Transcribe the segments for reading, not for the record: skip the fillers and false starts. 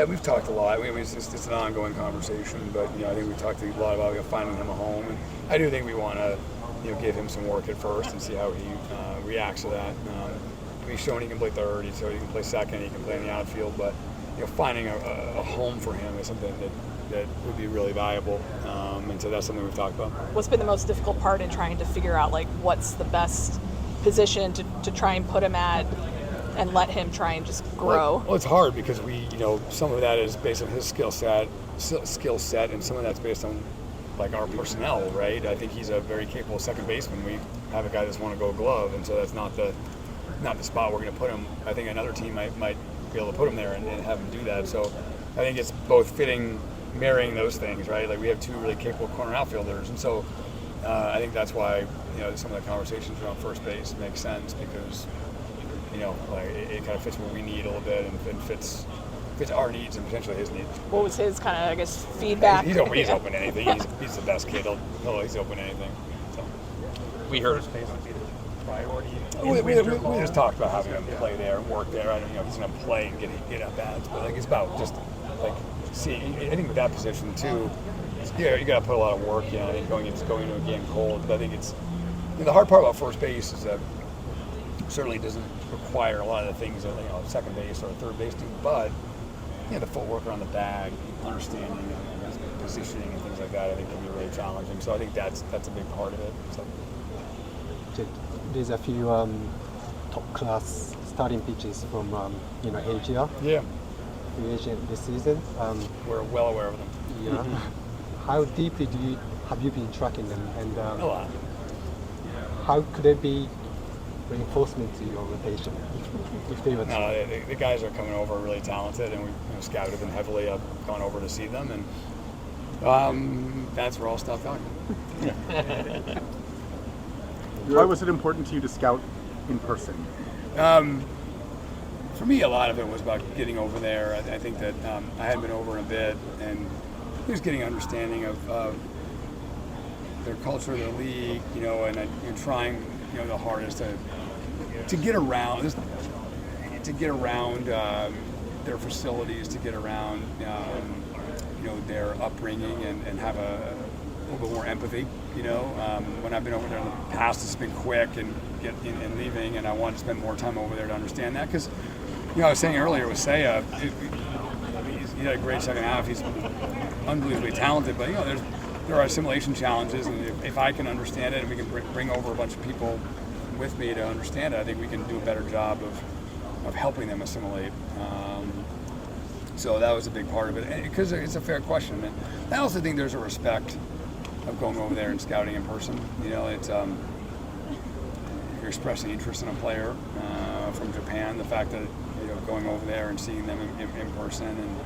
Yeah, we've talked a lot. It's an ongoing conversation, but I think we talked a lot about finding him a home, and I do think we want to give him some work at first and see how he reacts to that. He's shown he can play third, so he can play second, he can play in the outfield, but finding a home for him is something that would be really valuable, and so that's something we've talked about. What's been the most difficult part in trying to figure out what's the best position to try and put him at and let him try and just grow? Well, it's hard because some of that is based on his skill set, and some of that's based on our personnel, right? I think he's a very capable second baseman. We have a guy that's won a Gold Glove, and so that's not the spot we're going to put him. I think another team might be able to put him there and have him do that. So I think it's both marrying those things, right? We have two really capable corner outfielders, and so I think that's why some of the conversations around first base make sense because it kind of fits what we need a little bit and fits our needs and potentially his needs. What was his kind of, I guess, feedback? He's open to anything. He's the best kid. He's open to anything. So. We heard first base would be the priority. We just talked about having him play there and work there. I don't he's going to play and get at bats, but it's about just seeing. I think with that position too, you got to put a lot of work in. I think going into a game cold, but I think it's the hard part about first base is that it certainly doesn't require a lot of the things that second base or third base do, but the footwork around the bag, understanding and positioning and things like that, I think can be really challenging. So I think that's a big part of it. So. There's a few top class starting pitchers from Asia. Yeah. Free agent this season. We're well aware of them. Yeah. How deeply have you been tracking them, and a lot. how could they be reinforcement to your rotation if they were? No, the guys are coming over really talented, and we've scouted them heavily. I've gone over to see them, and that's where I'll stop talking. Why was it important to you to scout in person? For me, a lot of it was about getting over there. I think that I hadn't been over in a bit, and just getting an understanding of their culture, their league, and trying, the hardest to get around their facilities, to get around, their upbringing, and have a little bit more empathy. When I've been over there in the past, it's been quick and leaving, and I wanted to spend more time over there to understand that. Because, I was saying earlier with Seiya, he had a great second half. He's unbelievably talented, but there are assimilation challenges, and if I can understand it, and we can bring over a bunch of people with me to understand it, I think we can do a better job of helping them assimilate. So that was a big part of it, because it's a fair question. And I also think there's a respect of going over there and scouting in person. It's you're expressing interest in a player from Japan. The fact that going over there and seeing them in person and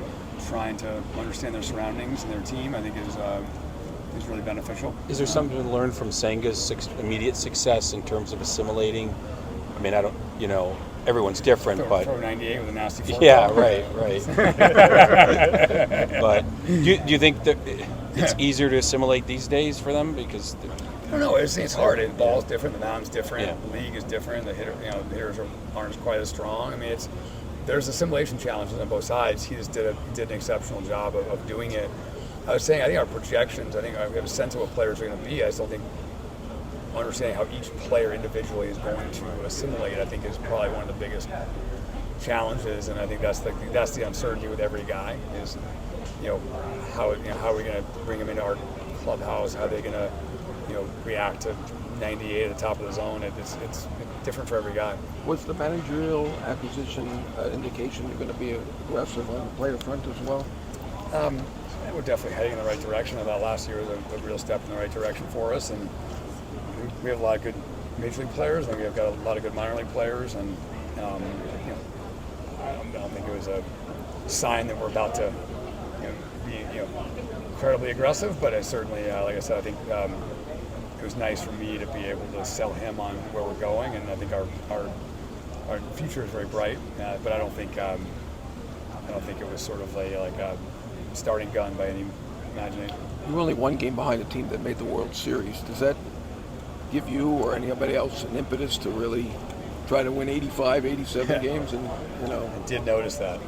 trying to understand their surroundings and their team, I think is really beneficial. Is there something to learn from Senga's immediate success in terms of assimilating? I mean, I don't, everyone's different, but throw 98 with a nasty fork. Yeah, right. But do you think that it's easier to assimilate these days for them because? I don't know. It's hard. The ball's different. The mound's different. Yeah. The league is different. The hitters aren't quite as strong. I mean, there's assimilation challenges on both sides. He just did an exceptional job of doing it. I was saying, I think our projections. I think we have a sense of what players are going to be. I still think understanding how each player individually is going to assimilate, I think, is probably one of the biggest challenges. And I think that's the uncertainty with every guy is, how are we going to bring them into our clubhouse? How are they going to react to 98 at the top of the zone? It's different for every guy. Was the managerial acquisition indication you're going to be aggressive on the player front as well? We're definitely heading in the right direction. I thought last year was a real step in the right direction for us, and we have a lot of good major league players, and we've got a lot of good minor league players, and I don't think it was a sign that we're about to be incredibly aggressive, but I certainly, like I said, I think it was nice for me to be able to sell him on where we're going, and I think our future is very bright. But I don't think it was sort of like a starting gun by any imagination. You're only one game behind a team that made the World Series. Does that give you or anybody else an impetus to really try to win 85, 87 games, and I did notice that.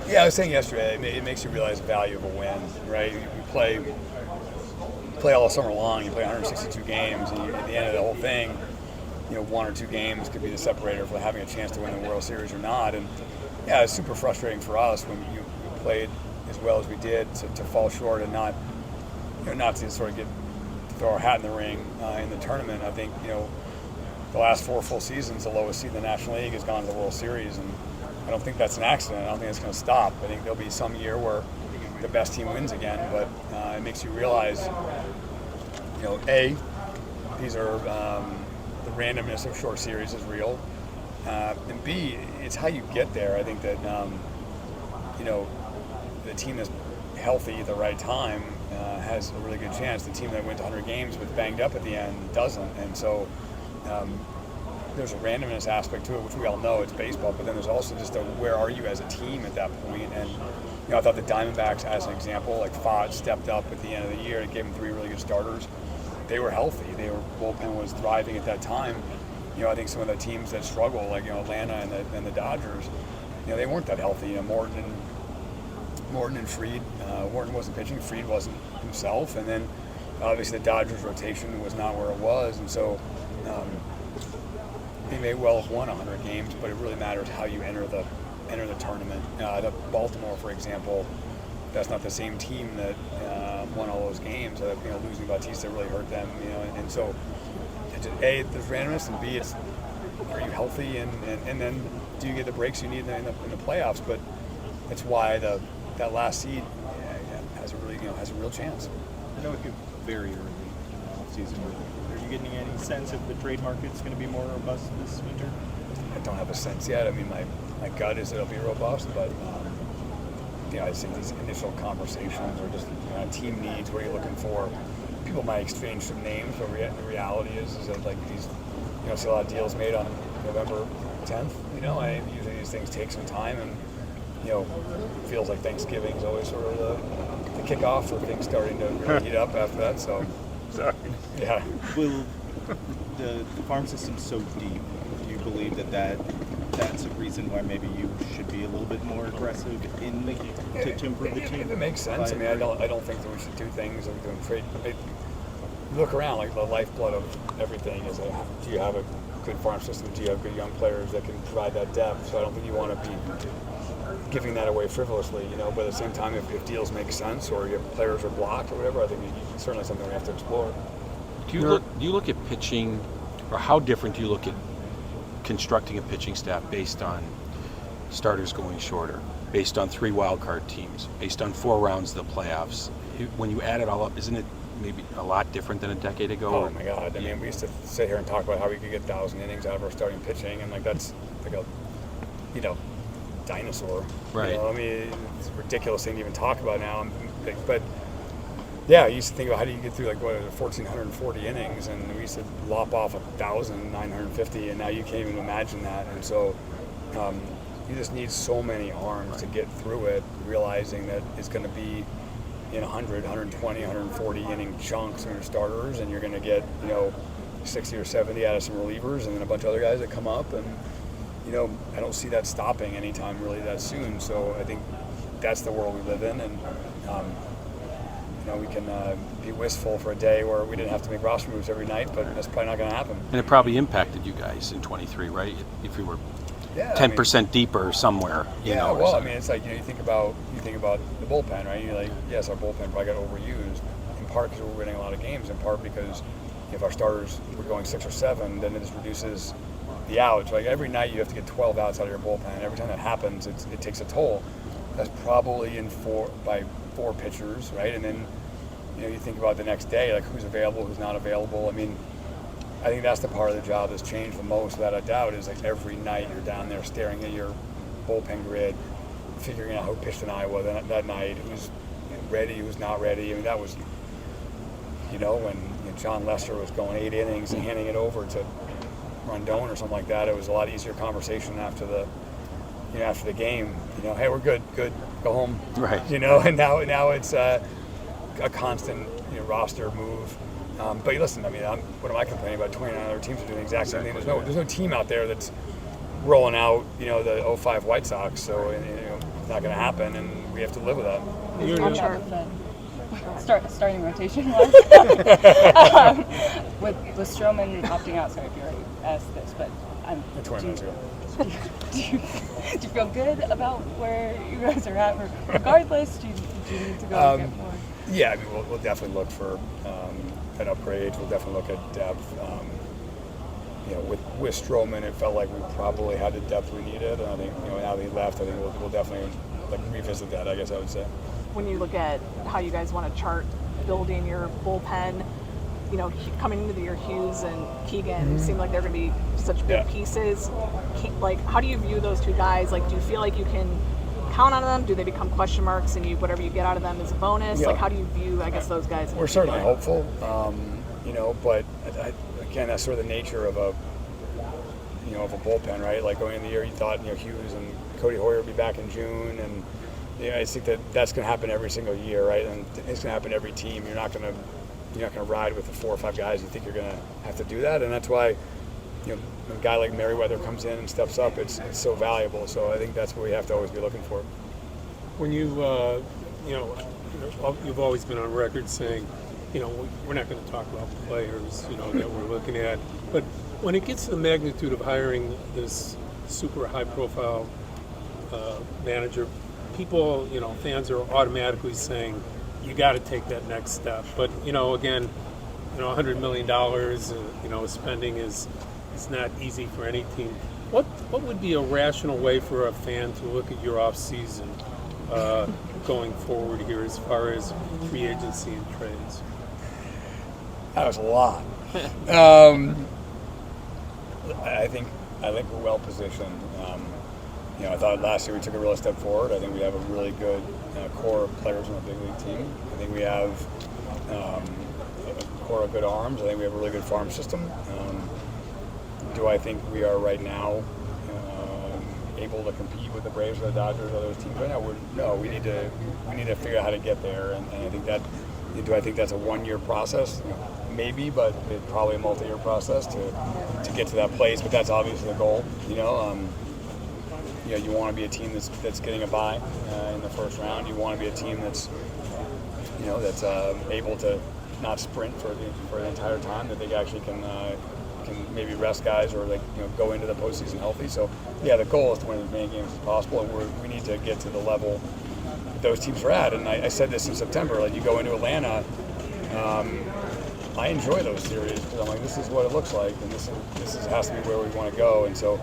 Yeah, I was saying yesterday, it makes you realize the value of a win, right? You play all summer long. You play 162 games, and at the end of the whole thing, one or two games could be the separator for having a chance to win the World Series or not. And yeah, it's super frustrating for us when you played as well as we did to fall short and not to sort of throw our hat in the ring in the tournament. I think the last 4 full seasons, the lowest seed in the National League has gone to the World Series, and I don't think that's an accident. I don't think it's going to stop. I think there'll be some year where the best team wins again, but it makes you realize, A, these are the randomness of short series is real, and B, it's how you get there. I think that the team that's healthy at the right time has a really good chance. The team that went to 100 games but banged up at the end doesn't, and so there's a randomness aspect to it, which we all know it's baseball, but then there's also just where are you as a team at that point. And I thought the Diamondbacks, as an example, like Fott stepped up at the end of the year and gave them 3 really good starters. They were healthy. Bullpen was thriving at that time. I think some of the teams that struggle, like Atlanta and the Dodgers, they weren't that healthy. Morton and Fried. Morton wasn't pitching. Fried wasn't himself, and then obviously the Dodgers rotation was not where it was, and so they may well have won 100 games, but it really matters how you enter the tournament. The Baltimore, for example, that's not the same team that won all those games. Losing Bautista really hurt them. And so A, there's randomness, and B, it's are you healthy, and then do you get the breaks you need in the playoffs? But that's why that last seed has a real chance. I know it could vary early in the offseason. Are you getting any sense if the trade market's going to be more robust this winter? I don't have a sense yet. I mean, my gut is it'll be robust, but I think these initial conversations are just team needs. What are you looking for? People might exchange some names, but the reality is that like these, see a lot of deals made on November 10th. Usually these things take some time, and it feels like Thanksgiving is always sort of the kickoff for things starting to really heat up after that. So, Sorry. yeah. Will the farm system's so deep? Do you believe that's a reason why maybe you should be a little bit more aggressive to improve the team? If it makes sense. I mean, I don't think that we should do things like doing trade. Look around, like the lifeblood of everything is do you have a good farm system? Do you have good young players that can provide that depth? So I don't think you want to be giving that away frivolously, but at the same time, if deals make sense or your players are blocked or whatever, I think it's certainly something we have to explore. Do you look at pitching, or how different do you look at constructing a pitching staff based on starters going shorter, based on 3 wild card teams, based on 4 rounds of the playoffs? When you add it all up, isn't it maybe a lot different than a decade ago? Oh my God! I mean, we used to sit here and talk about how we could get 1,000 innings out of our starting pitching, and that's like a dinosaur. Right. I mean, it's a ridiculous thing to even talk about now. But yeah, I used to think about how do you get through 1,440 innings, and we used to lop off 1,950, and now you can't even imagine that. And so you just need so many arms to get through it, realizing that it's going to be in 100, 120, 140 inning chunks in your starters, and you're going to get 60 or 70 out of some relievers, and then a bunch of other guys that come up, and I don't see that stopping anytime really that soon. So I think that's the world we live in, and we can be wistful for a day where we didn't have to make roster moves every night, but that's probably not going to happen. And it probably impacted you guys in 23, right? If you were 10% deeper somewhere. I mean, it's like you think about the bullpen, right? You're like, yes, our bullpen probably got overused, in part because we're winning a lot of games, in part because if our starters were going 6 or 7, then it just reduces the outs. Like every night you have to get 12 outs out of your bullpen. Every time that happens, it takes a toll. That's probably by 4 pitchers, right? And then you think about the next day, like who's available, who's not available. I mean, I think that's the part of the job that's changed the most, without a doubt, is like every night you're down there staring at your bullpen grid, figuring out who pitched in Iowa that night, who's ready, who's not ready. I mean, that was, when John Lester was going 8 innings and handing it over to Rondon or something like that, it was a lot easier conversation after the game. Hey, we're good, go home. Right. And now it's a constant roster move. But listen, I mean, what am I complaining about? 29 other teams are doing the exact same thing. There's no team out there that's rolling out, the 05 White Sox. So it's not going to happen, and we have to live with that. I'm sure. Starting rotation was with Stroman opting out. Sorry if you already asked this, but 20 minutes ago. do you feel good about where you guys are at? Regardless, do you need to go get more? Yeah, I mean, we'll definitely look for an upgrade. We'll definitely look at depth. With Stroman, it felt like we probably had the depth we needed, and I think now that he left, I think we'll definitely revisit that. I guess I would say. When you look at how you guys want to chart building your bullpen, coming into the year, Hughes and Keegan seem like they're going to be such big pieces. How do you view those two guys? Do you feel like you can count on them? Do they become question marks, and whatever you get out of them is a bonus? Yeah. How do you view, I guess, those guys? We're certainly hopeful, but again, that's sort of the nature of a bullpen, right? Going into the year, you thought Hughes and Cody Hoyer would be back in June, and I think that's going to happen every single year, right? And it's going to happen every team. You're not going to ride with the 4 or 5 guys. You think you're going to have to do that, and that's why when a guy like Merriweather comes in and steps up, it's so valuable. So I think that's what we have to always be looking for. When you've always been on record saying, we're not going to talk about players, that we're looking at, but when it gets to the magnitude of hiring this super high-profile manager, people, fans are automatically saying, you got to take that next step. But, again, $100 million, spending is not easy for any team. What would be a rational way for a fan to look at your off-season going forward here as far as free agency and trades? That was a lot. I think we're well positioned. I thought last year we took a real step forward. I think we have a really good core of players on the big league team. I think we have a core of good arms. I think we have a really good farm system. Do I think we are right now able to compete with the Braves or the Dodgers or those teams right now? No, we need to figure out how to get there. And I think that. Do I think that's a one-year process? Maybe, but it's probably a multi-year process to get to that place. But that's obviously the goal. You want to be a team that's getting a bye in the first round. You want to be a team that's able to not sprint for the entire time. That they actually can maybe rest guys or go into the postseason healthy. So yeah, the goal is to win as many games as possible, and we need to get to the level those teams are at. And I said this in September, you go into Atlanta, I enjoy those series because I'm this is what it looks like, and this has to be where we want to go. And so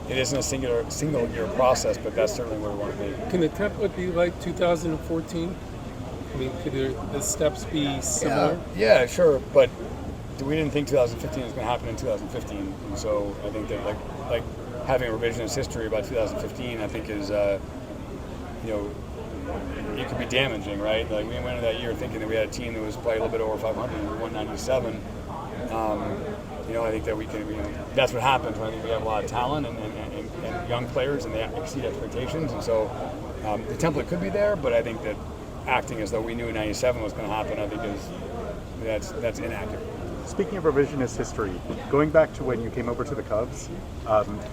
it isn't a single year process, but that's certainly where we want to be. Can the template be like 2014? I mean, could the steps be similar? Yeah, sure, but we didn't think 2015 was going to happen in 2015, and so I think that having a revisionist history about 2015, I think is it could be damaging, right? We went into that year thinking that we had a team that was probably a little bit over 500. We won 97. I think that we can. That's what happens when I think we have a lot of talent and young players, and they exceed expectations. And so the template could be there, but I think that acting as though we knew 97 was going to happen, I think that's inaccurate. Speaking of revisionist history, going back to when you came over to the Cubs,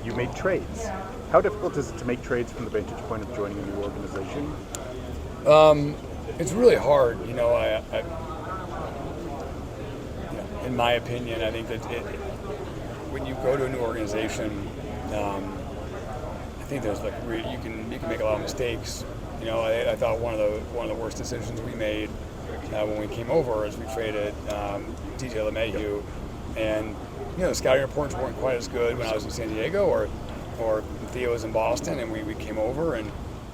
you made trades. How difficult is it to make trades from the vantage point of joining a new organization? It's really hard. In my opinion, I think that when you go to a new organization, I think there's you can make a lot of mistakes. I thought one of the worst decisions we made when we came over is we traded DJ LeMahieu, and the scouting reports weren't quite as good when I was in San Diego, or Theo was in Boston, and we came over and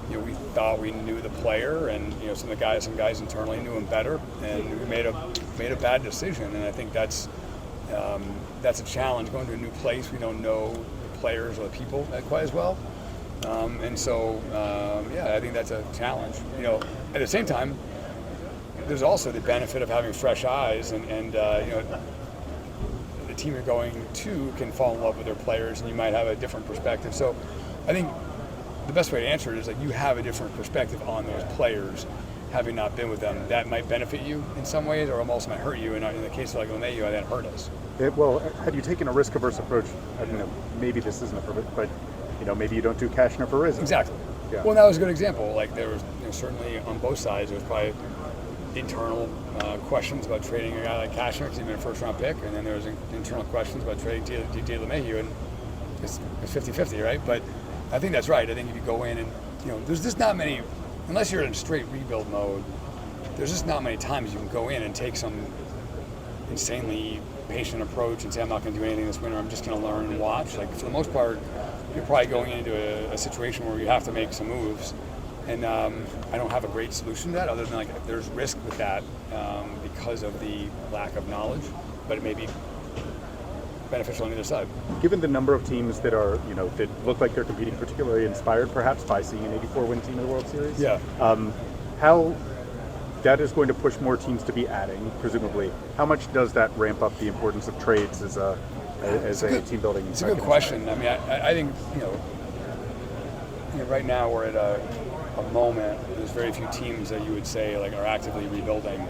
we thought we knew the player, and some guys internally knew him better, and we made a bad decision. And I think that's a challenge going to a new place. We don't know the players or the people quite as well, and so I think that's a challenge. At the same time, there's also the benefit of having fresh eyes, and the team you're going to can fall in love with their players, and you might have a different perspective. So I think the best way to answer it is you have a different perspective on those players, having not been with them, that might benefit you in some ways, or almost might hurt you. And in the case of like Oneyu, that hurt us. Well, had you taken a risk-averse approach, I don't know, maybe this isn't a perfect, but maybe you don't do Cashner for Rizzo. Exactly. Yeah. Well, that was a good example. Like there was certainly on both sides, there was probably internal questions about trading a guy like Cashner because he'd been a first-round pick, and then there was internal questions about trading DJ LeMahieu, and it's 50-50, right? But I think that's right. I think if you go in and there's just not many, unless you're in straight rebuild mode. There's just not many times you can go in and take some insanely patient approach and say, I'm not going to do anything this winter. I'm just going to learn and watch. Like for the most part, you're probably going into a situation where you have to make some moves. And I don't have a great solution to that other than like there's risk with that because of the lack of knowledge, but it may be beneficial on either side. Given the number of teams that are, that look like they're competing, particularly inspired perhaps by seeing an 84-win team in the World Series, how that is going to push more teams to be adding, presumably. How much does that ramp up the importance of trades as a team building? It's a good question. I mean, I think right now we're at a moment. There's very few teams that you would say like are actively rebuilding.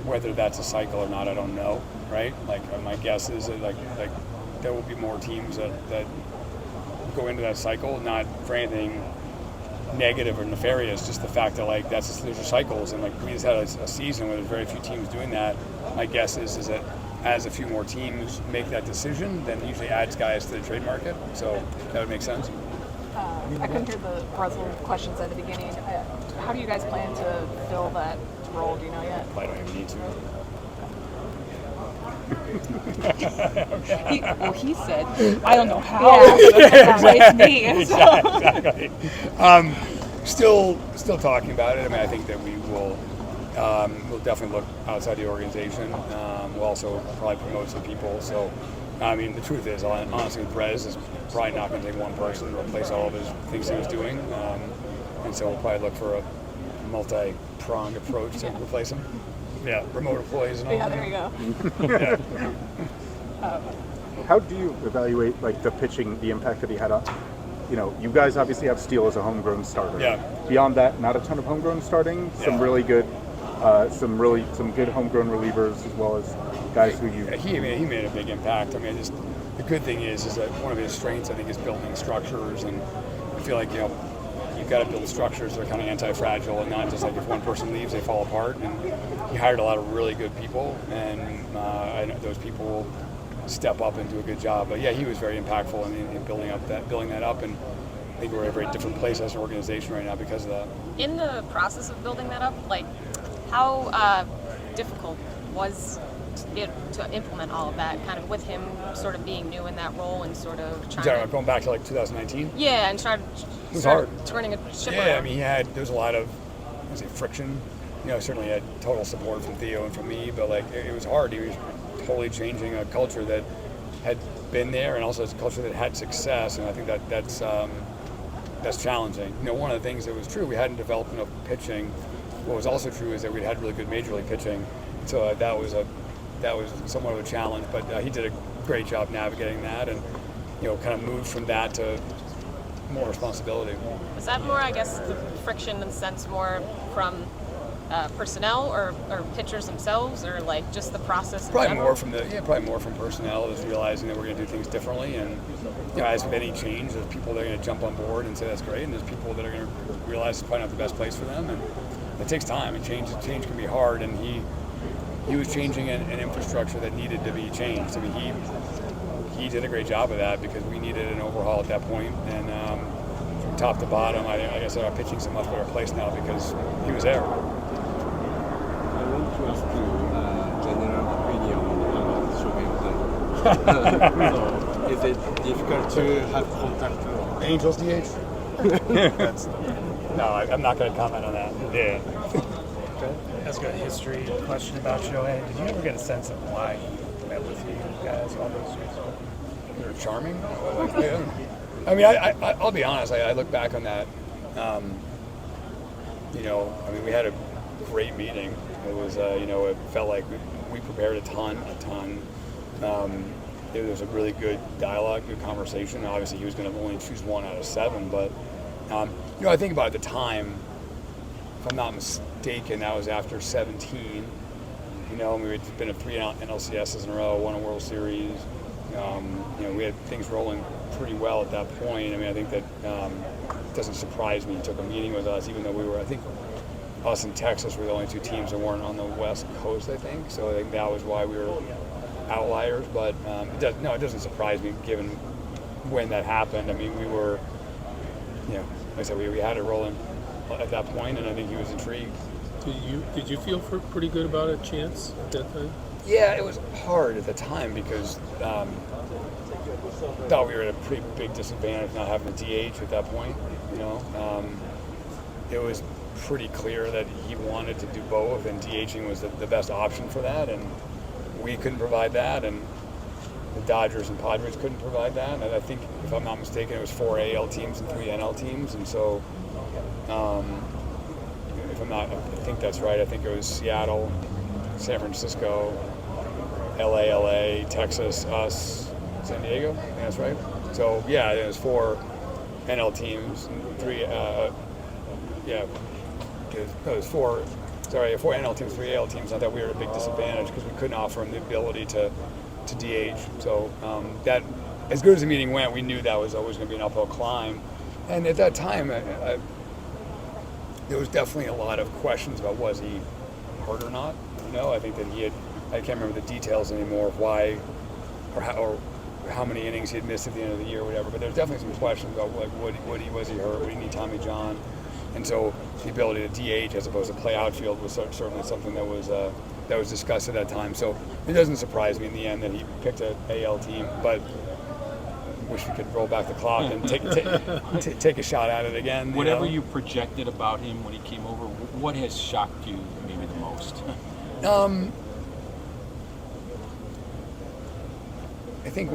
Whether that's a cycle or not, I don't know. Right? Like my guess is that like there will be more teams that go into that cycle, not for anything negative or nefarious, just the fact that like there's your cycles, and like we just had a season where there's very few teams doing that. My guess is that as a few more teams make that decision, then it usually adds guys to the trade market. So that would make sense. I couldn't hear the Brazil questions at the beginning. How do you guys plan to fill that role? Do you know yet? I don't even need to. He said, I don't know how. It's me. Exactly. Still talking about it. I mean, I think that we will we'll definitely look outside the organization. We'll also probably promote some people. So, I mean, the truth is, honestly, Brez is probably not going to take one person to replace all of his things he was doing. And so we'll probably look for a multi-pronged approach to replace him. Yeah, remote employees and all. Yeah, there you go. How do you evaluate like the pitching, the impact that he had on? You guys obviously have Steele as a homegrown starter. Yeah. Beyond that, not a ton of homegrown starting. Some really good, some good homegrown relievers as well as guys who you. He made a big impact. I mean, the good thing is that one of his strengths I think is building structures, and I feel like you've got to build structures that are kind of anti-fragile and not just like if one person leaves they fall apart. And he hired a lot of really good people, and I know those people will step up and do a good job. But yeah, he was very impactful in building that up, and I think we're at a very different place as an organization right now because of that. In the process of building that up, like how difficult was it to implement all of that, kind of with him sort of being new in that role and sort of trying to... Going back to like 2019? Yeah, and trying to start turning a ship around. Yeah, I mean, there was a lot of, friction. Certainly had total support from Theo and from me, but like it was hard. He was totally changing a culture that had been there, and also it's a culture that had success, and I think that's challenging. One of the things that was true, we hadn't developed enough pitching. What was also true is that we'd had really good major league pitching, so that was somewhat of a challenge. But he did a great job navigating that, and kind of moved from that to more responsibility. Was that more, I guess, the friction in the sense more from personnel or pitchers themselves, or like just the process? Probably more from personnel, just realizing that we're going to do things differently, and as with any change, there's people that are going to jump on board and say that's great, and there's people that are going to realize it's probably not the best place for them, and it takes time. And change can be hard, and he was changing an infrastructure that needed to be changed. I mean, he did a great job of that because we needed an overhaul at that point, and from top to bottom, I guess our pitching's in a much better place now because he was there. I want to ask you general opinion about Shohei Ohtani. So, is it difficult to have contact? Angels DH? No, I'm not going to comment on that. Yeah. That's a good history question about Shohei. Did you ever get a sense of why he met with you guys all those years ago? They're charming. I mean, I'll be honest. I look back on that. I mean, we had a great meeting. It was, it felt like we prepared a ton. It was a really good dialogue, good conversation. Obviously, he was going to only choose 1 out of 7, but I think about at the time, if I'm not mistaken, that was after 17. We had been at 3 NLCSs in a row, won a World Series. We had things rolling pretty well at that point. I think that it doesn't surprise me. He took a meeting with us, even though I think us and Texas were the only 2 teams that weren't on the West Coast, I think. So I think that was why we were outliers. But it doesn't surprise me given when that happened. We were, like I said, we had it rolling at that point, and I think he was intrigued. Did you feel pretty good about a chance at that time? Yeah, it was hard at the time because thought we were at a pretty big disadvantage not having a DH at that point. It was pretty clear that he wanted to do both, and DHing was the best option for that, and we couldn't provide that, and the Dodgers and Padres couldn't provide that. And I think, if I'm not mistaken, it was 4 AL teams and 3 NL teams, and so I think that's right. I think it was Seattle, San Francisco, LA, Texas, us, San Diego. I think that's right. So yeah, it was 4 NL teams and 3. It was 4 NL teams, 3 AL teams. I thought we were at a big disadvantage because we couldn't offer them the ability to DH. So that, as good as the meeting went, we knew that was always going to be an uphill climb. And at that time, there was definitely a lot of questions about was he hurt or not. I think that I can't remember the details anymore of why or how many innings he had missed at the end of the year or whatever, but there's definitely some questions about was he hurt, would he need Tommy John? And so the ability to DH as opposed to play outfield was certainly something that was discussed at that time. So it doesn't surprise me in the end that he picked an AL team, but wish we could roll back the clock and take a shot at it again. Whatever you projected about him when he came over, what has shocked you maybe the most? I think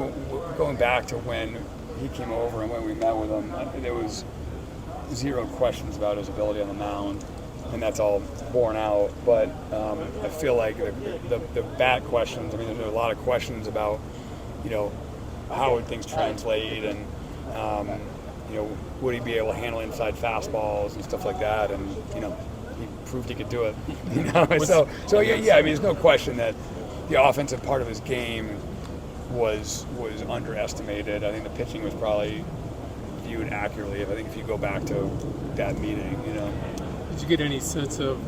going back to when he came over and when we met with him, there was 0 questions about his ability on the mound, and that's all borne out. But I feel like the bat questions, there's a lot of questions about, how would things translate, and would he be able to handle inside fastballs and stuff like that, and he proved he could do it. So yeah, there's no question that the offensive part of his game was underestimated. I think the pitching was probably viewed accurately. I think if you go back to that meeting, Did you get any sense of,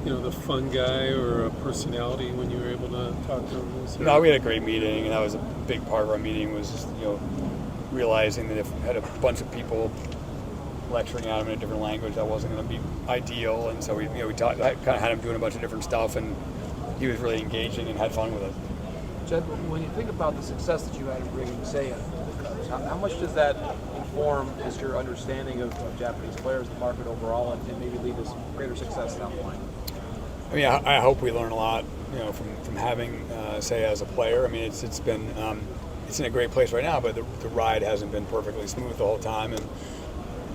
the fun guy or a personality when you were able to talk to him? No, we had a great meeting, and that was a big part of our meeting was just, realizing that if we had a bunch of people lecturing at him in a different language, that wasn't going to be ideal. And so we kind of had him doing a bunch of different stuff, and he was really engaging and had fun with it. Jed, when you think about the success that you had in bringing Seiya to the Cubs, how much does that inform just your understanding of Japanese players, the market overall, and maybe lead to greater success down the line? I hope we learn a lot, from having Seiya as a player. It's been it's in a great place right now, but the ride hasn't been perfectly smooth the whole time, and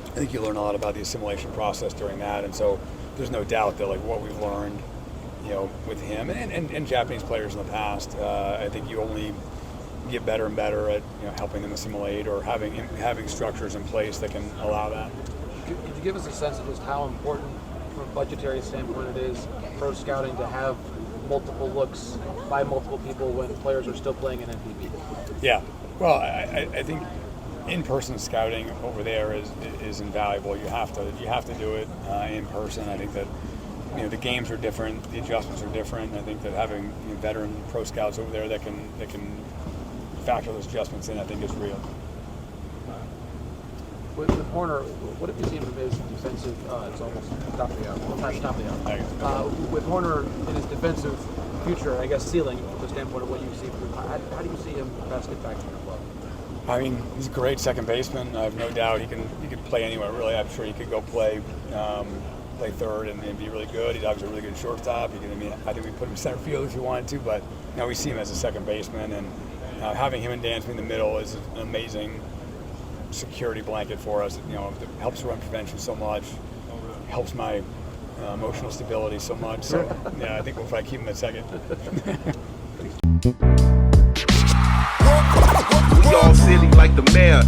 I think you learn a lot about the assimilation process during that. And so there's no doubt that what we've learned, with him and Japanese players in the past, I think you only get better and better at helping them assimilate or having structures in place that can allow that. Could you give us a sense of just how important, from a budgetary standpoint, it is pro scouting to have multiple looks by multiple people when players are still playing in NPB? Yeah, well, I think in-person scouting over there is invaluable. You have to do it in person. I think that the games are different, the adjustments are different. I think that having veteran pro scouts over there that can factor those adjustments in, I think is real. With Horner, what have you seen from his defensive? It's almost top of the hour. With Horner in his defensive future, I guess ceiling from the standpoint of what you see from him, how do you see him best get back to your club? He's a great second baseman. I have no doubt he could play anywhere. Really, I'm sure he could go play third and be really good. He's obviously a really good shortstop. I think we put him center field if he wanted to, but now we see him as a second baseman, and having him and Dansby in the middle is an amazing security blanket for us. It helps run prevention so much, helps my emotional stability so much. So yeah, I think we'll probably keep him at second. We all city like the mayor.